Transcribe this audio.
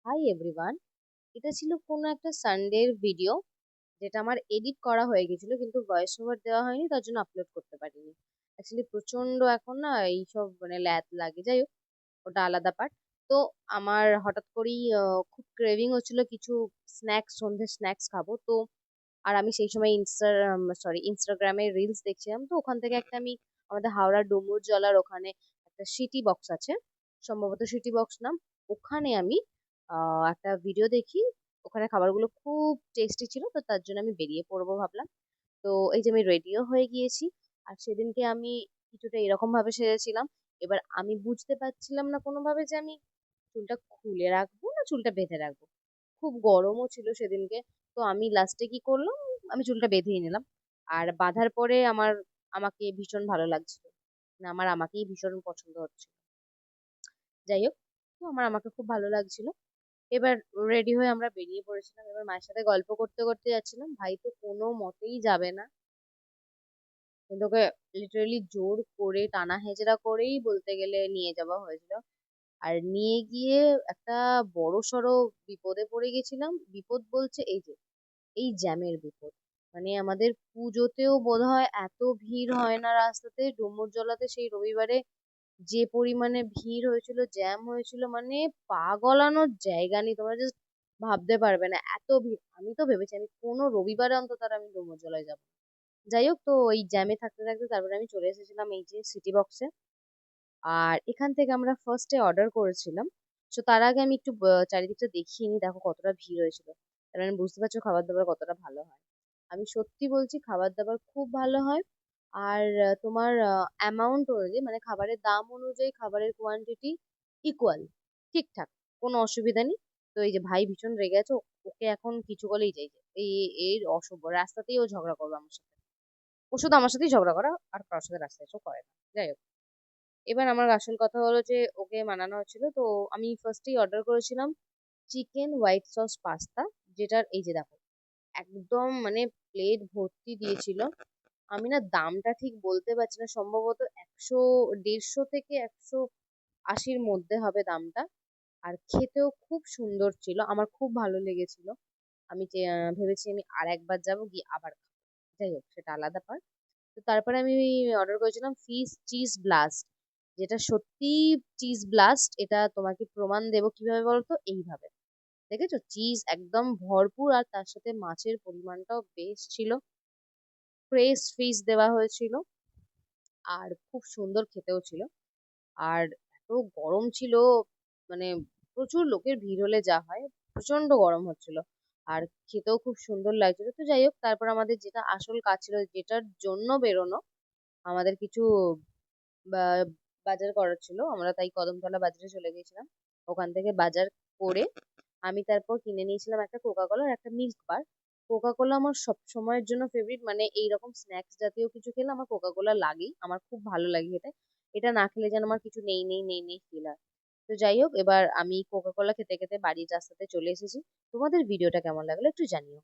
Hi everyone. এটা ছিল কোনো একটা সানডের ভিডিও, যেটা আমার এডিট করা হয়ে গেছিল কিন্তু ভয়েস ওভার দেওয়া হয়নি, তার জন্য আপলোড করতে পারিনি। অ্যাকচুয়ালি প্রচন্ড এখন না এইসব মানে ল্যাদ লাগে, যাই হোক, ওটা আলাদা পার্ট। তো আমার হঠাৎ করেই খুব ক্রেভিং হচ্ছিল কিছু স্ন্যাক্স, সন্ধ্যে স্ন্যাক্স খাবো তো। আর আমি সেই সময় ইনস্টাগ্রামে রিলস দেখছিলাম, তো ওখান থেকে একটা আমি আমাদের হাওড়ার ডুমুরজলার ওখানে একটা সিটি বক্স আছে, সম্ভবত সিটি বক্স নাম। ওখানে আমি একটা ভিডিও দেখি, ওখানে খাবারগুলো খুব টেস্টি ছিল, তো তার জন্য আমি বেরিয়ে পড়বো ভাবলাম। তো এই যে আমি রেডিও হয়ে গিয়েছি। আর সেদিনকে আমি কিছুটা এরকম ভাবে সেজেছিলাম। এবার আমি বুঝতে পারছিলাম না কোনোভাবে যে আমি চুলটা খুলে রাখবো না চুলটা বেঁধে রাখবো। খুব গরমও ছিল সেদিনকে। তো আমি লাস্টে কি করলাম, আমি চুলটা বেঁধেই নিলাম। আর বাঁধার পরে আমাকে ভীষণ ভালো লাগছিল, না আমার আমাকেই ভীষণ পছন্দ হচ্ছে। যাই হোক, তো আমাকে খুব ভালো লাগছিল। এবার রেডি হয়ে আমরা বেরিয়ে পড়েছিলাম। এবার মায়ের সাথে গল্প করতে করতে যাচ্ছিলাম, ভাই তো কোনো মতেই যাবে না, কিন্তু ওকে লিটারালি জোর করে টানা হেচড়া করেই বলতে গেলে নিয়ে যাওয়া হয়েছিল। আর নিয়ে গিয়ে একটা বড়সড় বিপদে পড়ে গেছিলাম। বিপদ বলছে এই যে এই জ্যামের বিপদ। মানে আমাদের পুজোতেও বোধহয় এত ভিড় হয় না রাস্তাতে, ডুমুরজলাতে সেই রবিবারে যে পরিমাণে ভিড় হয়েছিল, জ্যাম হয়েছিল, মানে পা গলানোর জায়গা নেই, তোমরা জাস্ট ভাবতে পারবে না এত ভিড়। আমি তো ভেবেছি আমি কোনো রবিবারে অন্তত আর আমি ডুমুরজলায় যাবো। যাই হোক, তো ওই জ্যামে থাকতে থাকতে তারপরে আমি চলে এসেছিলাম এই যে সিটি বক্সে। আর এখান থেকে আমরা ফার্স্টে অর্ডার করেছিলাম। তো তার আগে আমি একটু চারিদিকটা দেখিয়ে নিই, দেখো কতটা ভিড় হয়েছিল। তার মানে বুঝতে পারছো খাবার দাবার কতটা ভালো হয়। আমি সত্যি বলছি, খাবার দাবার খুব ভালো হয়। আর তোমার অ্যামাউন্ট অনুযায়ী, মানে খাবারের দাম অনুযায়ী খাবারের কোয়ান্টিটি ইকুয়াল, ঠিকঠাক, কোনো অসুবিধা নেই। তো এই যে ভাই ভীষণ রেগে আছে, ওকে এখন কিছু বলেই যাই যে এই এর অসভ্য, রাস্তাতেই ও ঝগড়া করবে আমার সাথে। ও শুধু আমার সাথেই ঝগড়া করা, আর কারোর সাথে রাস্তায় এসেও করে না। যাই হোক, এবার আমার আসল কথা হলো যে ওকে মানানো হচ্ছিল তো। আমি ফার্স্টেই অর্ডার করেছিলাম চিকেন হোয়াইট সস পাস্তা, যেটার এই যে দেখো একদম মানে প্লেট ভর্তি দিয়েছিল। আমি না দামটা ঠিক বলতে পারছি না, সম্ভবত 150 থেকে 180-র মধ্যে হবে দামটা। আর খেতেও খুব সুন্দর ছিল, আমার খুব ভালো লেগেছিল। আমি ভেবেছি আমি আর একবার যাবো গিয়ে আবার খাবো। যাই হোক, সেটা আলাদা পার। তো তারপরে আমি অর্ডার করেছিলাম ফিশ চিজ ব্লাস্ট, যেটা সত্যি চিজ ব্লাস্ট। এটা তোমাকে প্রমাণ দেবো কিভাবে বলতো, এইভাবে দেখেছো চিজ একদম ভরপুর, আর তার সাথে মাছের পরিমাণটাও বেশ ছিল, ফ্রেশ ফিশ দেওয়া হয়েছিল, আর খুব সুন্দর খেতেও ছিল। আর এত গরম ছিল, মানে প্রচুর লোকের ভিড় হলে যা হয়, প্রচন্ড গরম হচ্ছিল। আর খেতেও খুব সুন্দর লাগছিল। তো যাই হোক, তারপর আমাদের যেটা আসল কাজ ছিল, যেটার জন্য বেরোনো, আমাদের কিছু বা- বাজার করার ছিল, আমরা তাই কদমতলা বাজারে চলে গেছিলাম। ওখান থেকে বাজার করে আমি তারপর কিনে নিয়েছিলাম একটা কোকা কোলা আর একটা মিল্ক বার। কোকা কোলা আমার সব সময়ের জন্য ফেভারিট, মানে এইরকম স্ন্যাক্স জাতীয় কিছু খেলে আমার কোকা কোলা লাগেই, আমার খুব ভালো লাগে খেতে। এটা না খেলে যেন আমার কিছু নেই নেই নেই নেই ফিল হয়। তো যাই হোক, এবার আমি কোকা কোলা খেতে খেতে বাড়ির রাস্তাতে চলে এসেছি। তোমাদের ভিডিওটা কেমন লাগলো একটু জানিও।